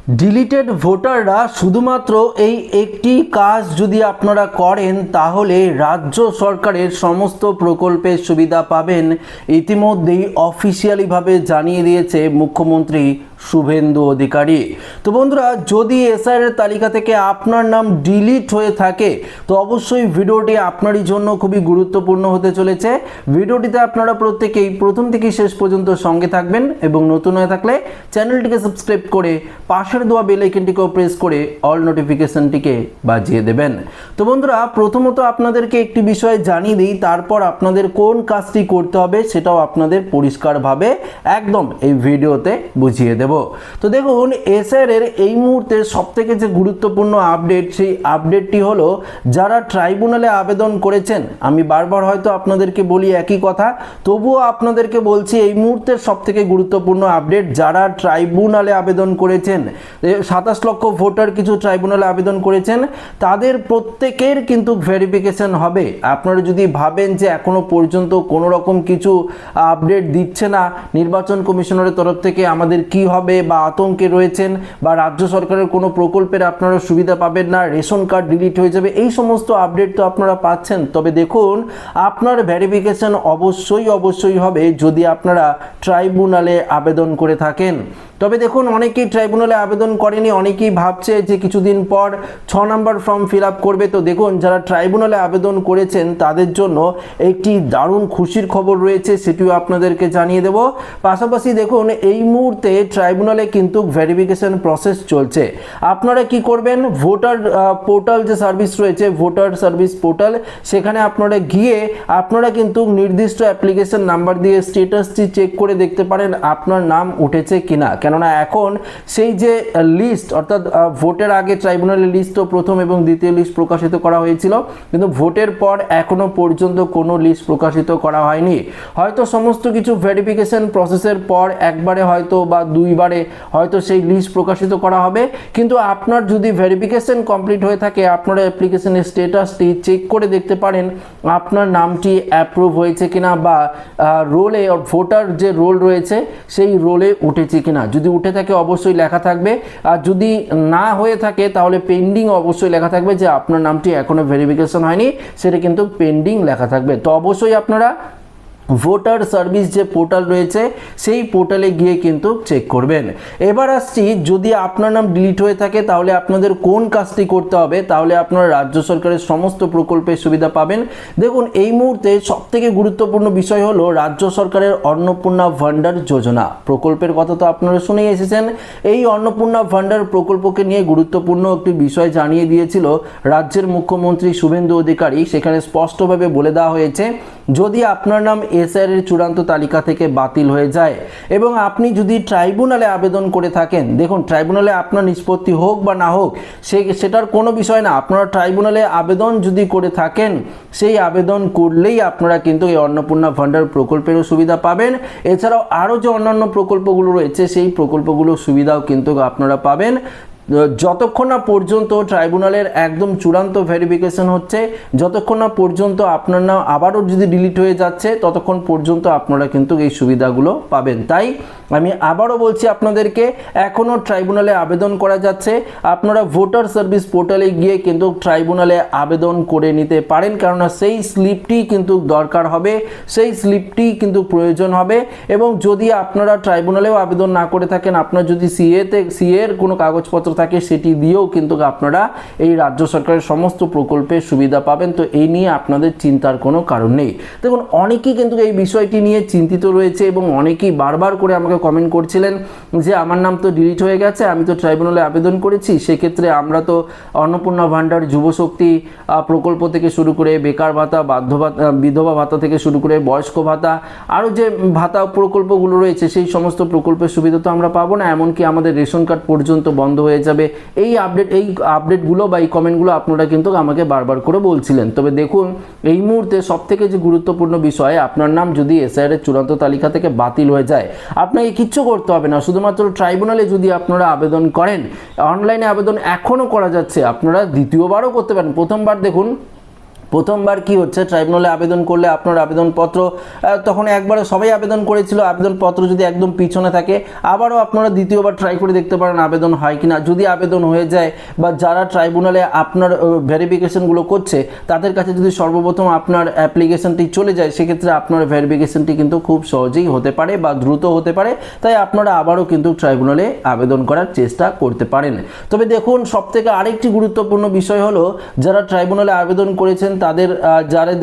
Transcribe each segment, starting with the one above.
Deleted ভোটাররা শুধুমাত্র এই একটি কাজ যদি আপনারা করেন তাহলে রাজ্য সরকারের সমস্ত প্রকল্পের সুবিধা পাবেন। ইতিমধ্যেই অফিসিয়ালিভাবে জানিয়ে দিয়েছে মুখ্যমন্ত্রী শুভেন্দু অধিকারী। তো বন্ধুরা, যদি এসআইআর তালিকা থেকে আপনার নাম ডিলিট হয়ে থাকে তো অবশ্যই ভিডিওটি আপনারই জন্য খুবই গুরুত্বপূর্ণ হতে চলেছে। ভিডিওটিতে আপনারা প্রত্যেকেই প্রথম থেকে শেষ পর্যন্ত সঙ্গে থাকবেন এবং নতুন হয়ে থাকলে চ্যানেলটিকে সাবস্ক্রাইব করে পাশের দেওয়া বেল আইকনটিকেও প্রেস করে অল নোটিফিকেশনটিকে বাজিয়ে দেবেন। তো বন্ধুরা, প্রথমত আপনাদেরকে একটি বিষয় জানিয়ে দিই, তারপর আপনাদের কোন কাজটি করতে হবে সেটাও আপনাদের পরিষ্কারভাবে একদম এই ভিডিওতে বুঝিয়ে দেব। তো দেখুন, এসআইআর এই মুহূর্তে সবথেকে যে গুরুত্বপূর্ণ আপডেট, সেই আপডেটটি হলো যারা ট্রাইব্যুনালে আবেদন করেছেন। আমি বারবার হয়তো আপনাদেরকে বলি একই কথা, তবুও আপনাদেরকে বলছি এই মুহূর্তের সবথেকে গুরুত্বপূর্ণ আপডেট, যারা ট্রাইব্যুনালে আবেদন করেছেন, 27 লক্ষ ভোটার কিছু ট্রাইব্যুনালে আবেদন করেছেন, তাদের প্রত্যেকের কিন্তু ভেরিফিকেশন হবে। আপনারা যদি ভাবেন যে এখনো পর্যন্ত কোনো রকম কিছু আপডেট দিচ্ছে না নির্বাচন কমিশনারের তরফ থেকে, আমাদের কি হবে বা আতঙ্কে রয়েছেন, বা রাজ্য সরকারের কোনো প্রকল্পের আপনারা সুবিধা পাবেন না, রেশন কার্ড ডিলিট হয়ে যাবে, এই সমস্ত আপডেট তো আপনারা পাচ্ছেন। তবে দেখুন, আপনার ভেরিফিকেশন অবশ্যই হবে যদি আপনারা ট্রাইব্যুনালে আবেদন করে থাকেন। তবে দেখুন, অনেকেই ট্রাইব্যুনালে আবেদন করেনি, অনেকেই ভাবছে যে কিছুদিন পর 6 নম্বর ফর্ম ফিল আপ করবে। তো দেখুন, যারা ট্রাইব্যুনালে আবেদন করেছেন তাদের জন্য একটি দারুণ খুশির খবর রয়েছে, সেটিও আপনাদেরকে জানিয়ে দেব। পাশাপাশি দেখুন, এই মুহূর্তে ট্রাইব্যুনালে কিন্তু ভেরিফিকেশন প্রসেস চলছে। আপনারা কি করবেন, ভোটার পোর্টাল যে সার্ভিস রয়েছে, ভোটার সার্ভিস পোর্টাল, সেখানে আপনারা গিয়ে আপনারা কিন্তু নির্দিষ্ট অ্যাপ্লিকেশন নাম্বার দিয়ে স্ট্যাটাসটি চেক করে দেখতে পারেন আপনার নাম উঠেছে কিনা। কেননা এখন সেই যে লিস্ট, অর্থাৎ ভোটের আগে ট্রাইব্যুনালের লিস্ট তো প্রথম এবং দ্বিতীয় লিস্ট প্রকাশিত করা হয়েছিল, কিন্তু ভোটের পর এখনো পর্যন্ত কোনো লিস্ট প্রকাশিত করা হয়নি। হয়তো সমস্ত কিছু ভেরিফিকেশন প্রসেসের পর একবারে হয়তো বা দুইবারে হয়তো সেই লিস্ট প্রকাশিত করা হবে। কিন্তু আপনার যদি ভেরিফিকেশন কমপ্লিট হয়ে থাকে, আপনার অ্যাপ্লিকেশনের স্ট্যাটাসটি চেক করে দেখতে পারেন আপনার নামটি অ্যাপ্রুভ হয়েছে কিনা, বা রোলে ভোটার যে রোল রয়েছে সেই রোলে উঠেছে কিনা। যদি উঠে থাকে অবশ্যই লেখা থাকবে, আর যদি না হয়ে থাকে তাহলে পেন্ডিং অবশ্যই লেখা থাকবে, যে আপনার নামটি এখনো ভেরিফিকেশন হয়নি, সেটা কিন্তু পেন্ডিং লেখা থাকবে। তো অবশ্যই আপনারা ভোটার সার্ভিস যে পোর্টাল রয়েছে সেই পোর্টালে গিয়ে কিন্তু চেক করবেন। এবার আসছি, যদি আপনার নাম ডিলিট হয়ে থাকে তাহলে আপনাদের কোন কাজটি করতে হবে, তাহলে আপনারা রাজ্য সরকারের সমস্ত প্রকল্পের সুবিধা পাবেন। দেখুন, এই মুহূর্তে সবথেকে গুরুত্বপূর্ণ বিষয় হলো রাজ্য সরকারের অন্নপূর্ণা ভান্ডার যোজনা প্রকল্পের কথা তো আপনারা শুনেই এসেছেন। এই অন্নপূর্ণা ভান্ডার প্রকল্পকে নিয়ে গুরুত্বপূর্ণ একটি বিষয় জানিয়ে দিয়েছিল রাজ্যের মুখ্যমন্ত্রী শুভেন্দু অধিকারী। সেখানে স্পষ্টভাবে বলে দেওয়া হয়েছে, যদি আপনার নাম এসআইআর এর চূড়ান্ত তালিকা থেকে বাতিল হয়ে যায় এবং আপনি যদি ট্রাইব্যুনালে আবেদন করে থাকেন, দেখুন ট্রাইব্যুনালে আপনার নিষ্পত্তি হোক বা না হোক সেটার কোনো বিষয় না, আপনারা ট্রাইব্যুনালে আবেদন যদি করে থাকেন, সেই আবেদন করলেই আপনারা কিন্তু এই অন্নপূর্ণা ভান্ডার প্রকল্পেরও সুবিধা পাবেন। এছাড়াও আরও যে অন্যান্য প্রকল্পগুলো রয়েছে সেই প্রকল্পগুলোর সুবিধাও কিন্তু আপনারা পাবেন, যতক্ষণ না পর্যন্ত ট্রাইব্যুনালের একদম চূড়ান্ত ভেরিফিকেশন হচ্ছে, যতক্ষণ না পর্যন্ত আপনার নাম আবারও যদি ডিলিট হয়ে যাচ্ছে, ততক্ষণ পর্যন্ত আপনারা কিন্তু এই সুবিধাগুলো পাবেন। তাই আমি আবারও বলছি আপনাদেরকে, এখনও ট্রাইব্যুনালে আবেদন করা যাচ্ছে। আপনারা ভোটার সার্ভিস পোর্টালে গিয়ে কিন্তু ট্রাইব্যুনালে আবেদন করে নিতে পারেন, কেননা সেই স্লিপটি কিন্তু দরকার হবে, সেই স্লিপটি কিন্তু প্রয়োজন হবে। এবং যদি আপনারা ট্রাইব্যুনালেও আবেদন না করে থাকেন, আপনার যদি সিএর কোনো কাগজপত্র থাকে, সেটি দিয়েও কিন্তু আপনারা এই রাজ্য সরকারের সমস্ত প্রকল্পের সুবিধা পাবেন। তো এই নিয়ে আপনাদের চিন্তার কোনো কারণ নেই। দেখুন, অনেকেই কিন্তু এই বিষয়টি নিয়ে চিন্তিত রয়েছে এবং অনেকেই বারবার করে আমাকে কমেন্ট করছিলেন যে আমার নাম তো ডিলিট হয়ে গেছে, আমি তো ট্রাইব্যুনালে আবেদন করেছি, সেক্ষেত্রে আমরা তো অন্নপূর্ণা ভান্ডার, যুবশক্তি প্রকল্প থেকে শুরু করে বেকার ভাতা, বিধবা ভাতা থেকে শুরু করে বয়স্ক ভাতা, আরও যে ভাতা প্রকল্পগুলো রয়েছে সেই সমস্ত প্রকল্পের সুবিধা তো আমরা পাবো না, এমনকি আমাদের রেশন কার্ড পর্যন্ত বন্ধ হয়ে যাবে। এই আপডেটগুলো বা এই কমেন্টগুলো আপনারা কিন্তু আমাকে বারবার করে বলছিলেন। তবে দেখুন, এই মুহূর্তে সবথেকে যে গুরুত্বপূর্ণ বিষয়, আপনার নাম যদি এসআইআর এর চূড়ান্ত তালিকা থেকে বাতিল হয়ে যায়, আপনাকে কিচ্ছু করতে হবে না। শুধুমাত্র ট্রাইব্যুনালে যদি আপনারা আবেদন করেন, অনলাইনে আবেদন এখনও করা যাচ্ছে, আপনারা দ্বিতীয়বারও করতে পারেন। প্রথমবার দেখুন প্রথমবার কি হচ্ছে, ট্রাইব্যুনালে আবেদন করলে আপনার আবেদনপত্র তখন একবারে সবাই আবেদন করেছিল, আবেদনপত্র যদি একদম পিছনে থাকে আবারও আপনারা দ্বিতীয়বার ট্রাই করে দেখতে পারেন আবেদন হয় কিনা। যদি আবেদন হয়ে যায় বা যারা ট্রাইব্যুনালে আপনার ভেরিফিকেশনগুলো করছে তাদের কাছে যদি সর্বপ্রথম আপনার অ্যাপ্লিকেশনটি চলে যায়, সেক্ষেত্রে আপনার ভেরিফিকেশনটি কিন্তু খুব সহজেই হতে পারে বা দ্রুত হতে পারে। তাই আপনারা আবারও কিন্তু ট্রাইব্যুনালে আবেদন করার চেষ্টা করতে পারেন। তবে দেখুন, সবথেকে আরেকটি গুরুত্বপূর্ণ বিষয় হলো, যারা ট্রাইব্যুনালে আবেদন করেছেন তাদের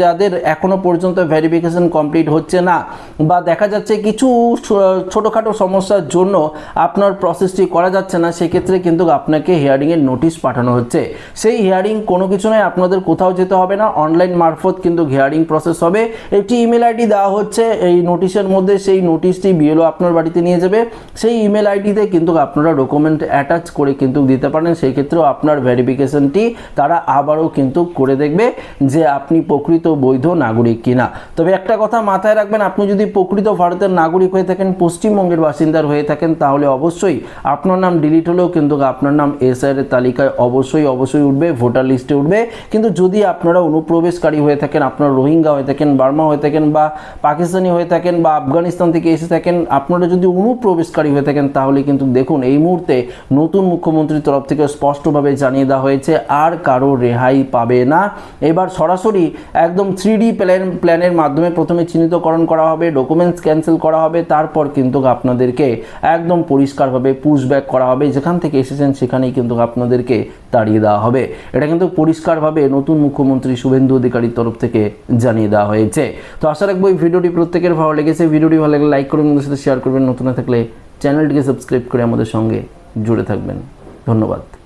যাদের এখনো পর্যন্ত ভেরিফিকেশন কমপ্লিট হচ্ছে না বা দেখা যাচ্ছে কিছু ছোটোখাটো সমস্যার জন্য আপনার প্রসেসটি করা যাচ্ছে না, সেক্ষেত্রে কিন্তু আপনাকে হিয়ারিংয়ের নোটিশ পাঠানো হচ্ছে। সেই হিয়ারিং কোনো কিছু নয়, আপনাদের কোথাও যেতে হবে না, অনলাইন মারফত কিন্তু হিয়ারিং প্রসেস হবে। একটি ইমেল আইডি দেওয়া হচ্ছে এই নোটিশের মধ্যে, সেই নোটিশটি বিএলও আপনার বাড়িতে নিয়ে যাবে। সেই ইমেল আইডিতে কিন্তু আপনারা ডকুমেন্ট অ্যাটাচ করে কিন্তু দিতে পারেন। সেই ক্ষেত্রেও আপনার ভেরিফিকেশনটি তারা আবারও কিন্তু করে দেখবে যে আপনি প্রকৃত বৈধ নাগরিক কিনা। তবে একটা কথা মাথায় রাখবেন, আপনি যদি প্রকৃত ভারতের নাগরিক হয়ে থাকেন, পশ্চিমবঙ্গের বাসিন্দার হয়ে থাকেন, তাহলে অবশ্যই আপনার নাম ডিলিট হলেও কিন্তু আপনার নাম এসআইআর এর তালিকায় অবশ্যই উঠবে, ভোটার লিস্টে উঠবে। কিন্তু যদি আপনারা অনুপ্রবেশকারী হয়ে থাকেন, আপনার রোহিঙ্গা হয়ে থাকেন, বার্মা হয়ে থাকেন বা পাকিস্তানি হয়ে থাকেন বা আফগানিস্তান থেকে এসে থাকেন, আপনারা যদি অনুপ্রবেশকারী হয়ে থাকেন, তাহলে কিন্তু দেখুন এই মুহূর্তে নতুন মুখ্যমন্ত্রীর তরফ থেকে স্পষ্টভাবে জানিয়ে দেওয়া হয়েছে আর কারো রেহাই পাবে না। এবার সরাসরি একদম 3D প্ল্যানের মাধ্যমে প্রথমে চিহ্নিতকরণ করা হবে, ডকুমেন্টস ক্যান্সেল করা হবে, তারপর কিন্তু আপনাদেরকে একদম পরিষ্কারভাবে পুশব্যাক করা হবে, যেখান থেকে এসেছেন সেখানেই কিন্তু আপনাদেরকে তাড়িয়ে দেওয়া হবে। এটা কিন্তু পরিষ্কারভাবে নতুন মুখ্যমন্ত্রী শুভেন্দু অধিকারীর তরফ থেকে জানিয়ে দেওয়া হয়েছে। তো আশা রাখবো এই ভিডিওটি প্রত্যেকের ভালো লেগেছে। ভিডিওটি ভালো লাগলে লাইক করবেন, আমাদের সাথে শেয়ার করবেন, নতুন থাকলে চ্যানেলটিকে সাবস্ক্রাইব করে আমাদের সঙ্গে জুড়ে থাকবেন। ধন্যবাদ।